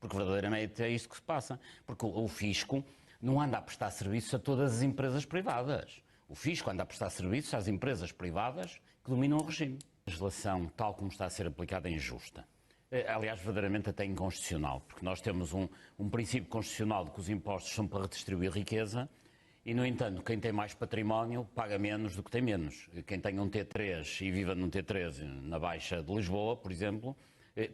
porque verdadeiramente é isto que se passa. Porque o fisco não anda a prestar serviços a todas as empresas privadas. O fisco anda a prestar serviços às empresas privadas que dominam o regime. A legislação, tal como está a ser aplicada, é injusta. Aliás, verdadeiramente até inconstitucional, porque nós temos um princípio constitucional de que os impostos são para redistribuir riqueza e, no entanto, quem tem mais património paga menos do que tem menos. Quem tem um T3 e vive num T3 na Baixa de Lisboa, por exemplo,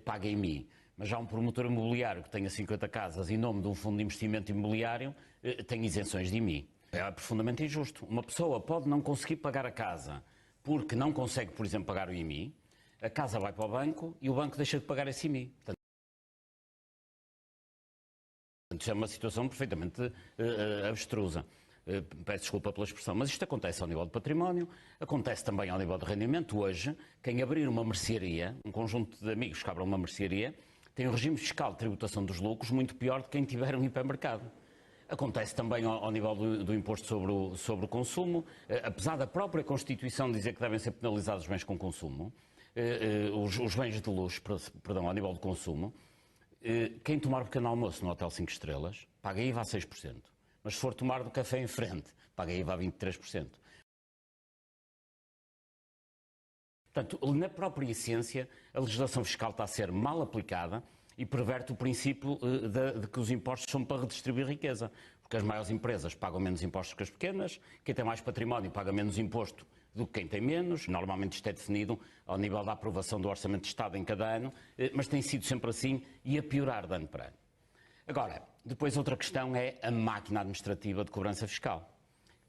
paga em IMI. Mas já um promotor imobiliário que tenha 50 casas em nome de um fundo de investimento imobiliário tem isenções de IMI. É profundamente injusto. Uma pessoa pode não conseguir pagar a casa porque não consegue, por exemplo, pagar o IMI, a casa vai para o banco e o banco deixa de pagar esse IMI. Portanto, isto é uma situação perfeitamente abstrusa. Peço desculpa pela expressão, mas isto acontece ao nível de património, acontece também ao nível de rendimento. Hoje, quem abrir uma mercearia, um conjunto de amigos que abram uma mercearia, tem um regime fiscal de tributação dos lucros muito pior do que quem tiver um hipermercado. Acontece também ao nível do imposto sobre o consumo, apesar da própria Constituição dizer que devem ser penalizados os bens com consumo, os bens de luxo, perdão, ao nível de consumo, quem tomar um pequeno almoço no Hotel 5 Estrelas paga IVA a 6%, mas se for tomar do café em frente, paga IVA a 23%. Portanto, na própria essência, a legislação fiscal está a ser mal aplicada e perverte o princípio de que os impostos são para redistribuir riqueza. Porque as maiores empresas pagam menos impostos que as pequenas, quem tem mais património paga menos imposto do que quem tem menos. Normalmente isto é definido ao nível da aprovação do Orçamento de Estado em cada ano, mas tem sido sempre assim e a piorar de ano para ano. Agora, depois outra questão é a máquina administrativa de cobrança fiscal,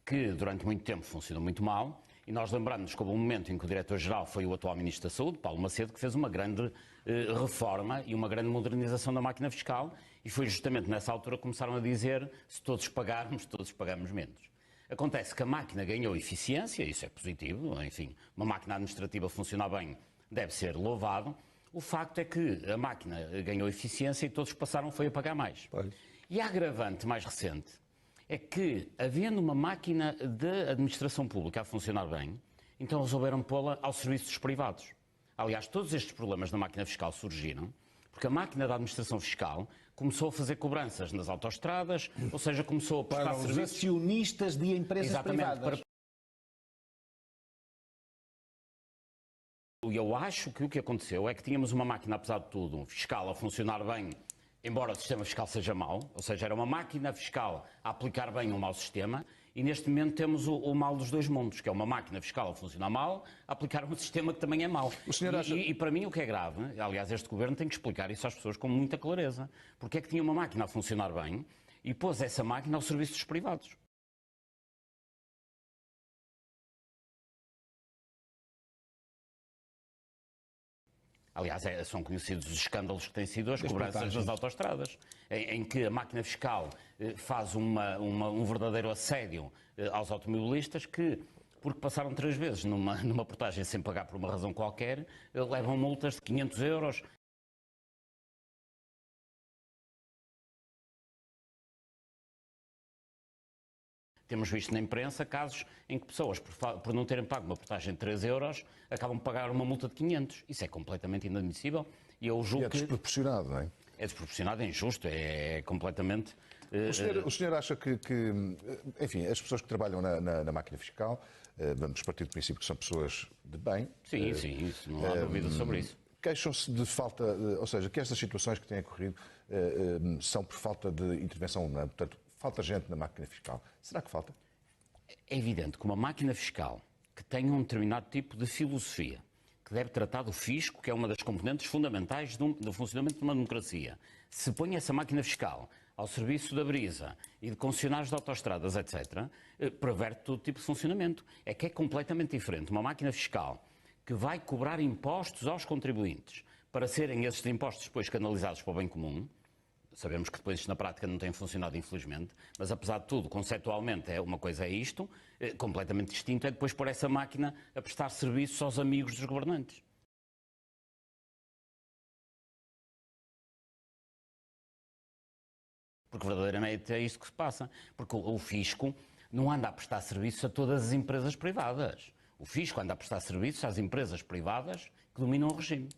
que durante muito tempo funcionou muito mal. E nós lembramos que houve um momento em que o diretor-geral foi o atual Ministro da Saúde, Paulo Macedo, que fez uma grande reforma e uma grande modernização da máquina fiscal, e foi justamente nessa altura que começaram a dizer: se todos pagarmos, todos pagamos menos. Acontece que a máquina ganhou eficiência, isso é positivo, enfim, uma máquina administrativa funcionar bem deve ser louvado. O facto é que a máquina ganhou eficiência e todos passaram a pagar mais. Pois. E a agravante mais recente é que, havendo uma máquina de administração pública a funcionar bem, então resolveram pô-la ao serviço dos privados. Aliás, todos estes problemas na máquina fiscal surgiram porque a máquina da administração fiscal começou a fazer cobranças nas autoestradas, ou seja, começou a prestar serviços... Para os acionistas de empresas privadas. E eu acho que o que aconteceu é que tínhamos uma máquina, apesar de tudo, fiscal a funcionar bem, embora o sistema fiscal seja mau, ou seja, era uma máquina fiscal a aplicar bem um mau sistema, e neste momento temos o mal dos dois mundos, que é uma máquina fiscal a funcionar mal, a aplicar um sistema que também é mau. E para mim o que é grave, aliás, este governo tem que explicar isso às pessoas com muita clareza, porque é que tinha uma máquina a funcionar bem e pôs essa máquina ao serviço dos privados. Aliás, são conhecidos os escândalos que têm sido as cobranças das autoestradas, em que a máquina fiscal faz um verdadeiro assédio aos automobilistas que, porque passaram 3 vezes numa portagem sem pagar por uma razão qualquer, levam multas de 500 euros. Temos visto na imprensa casos em que pessoas, por não terem pago uma portagem de 3 euros, acabam de pagar uma multa de 500. Isso é completamente inadmissível e eu julgo que... É desproporcionado, não é? É desproporcionado, é injusto, é completamente... O senhor acha que, enfim, as pessoas que trabalham na máquina fiscal, vamos partir do princípio que são pessoas de bem... Sim, isso, não há dúvida sobre isso. Queixam-se de falta, ou seja, que estas situações que têm ocorrido são por falta de intervenção humana, portanto, falta gente na máquina fiscal. Será que falta? É evidente que uma máquina fiscal que tenha um determinado tipo de filosofia, que deve tratar do fisco, que é uma das componentes fundamentais do funcionamento de uma democracia, se põe essa máquina fiscal ao serviço da brisa e de concessionários de autoestradas, etc., perverte todo tipo de funcionamento. É que é completamente diferente uma máquina fiscal que vai cobrar impostos aos contribuintes para serem esses impostos depois canalizados para o bem comum. Sabemos que depois isto na prática não tem funcionado, infelizmente, mas apesar de tudo, conceptualmente, uma coisa é isto, completamente distinto é depois pôr essa máquina a prestar serviços aos amigos dos governantes. Porque verdadeiramente é isto que se passa. Porque o fisco não anda a prestar serviços a todas as empresas privadas. O fisco anda a prestar serviços às empresas privadas que dominam o regime.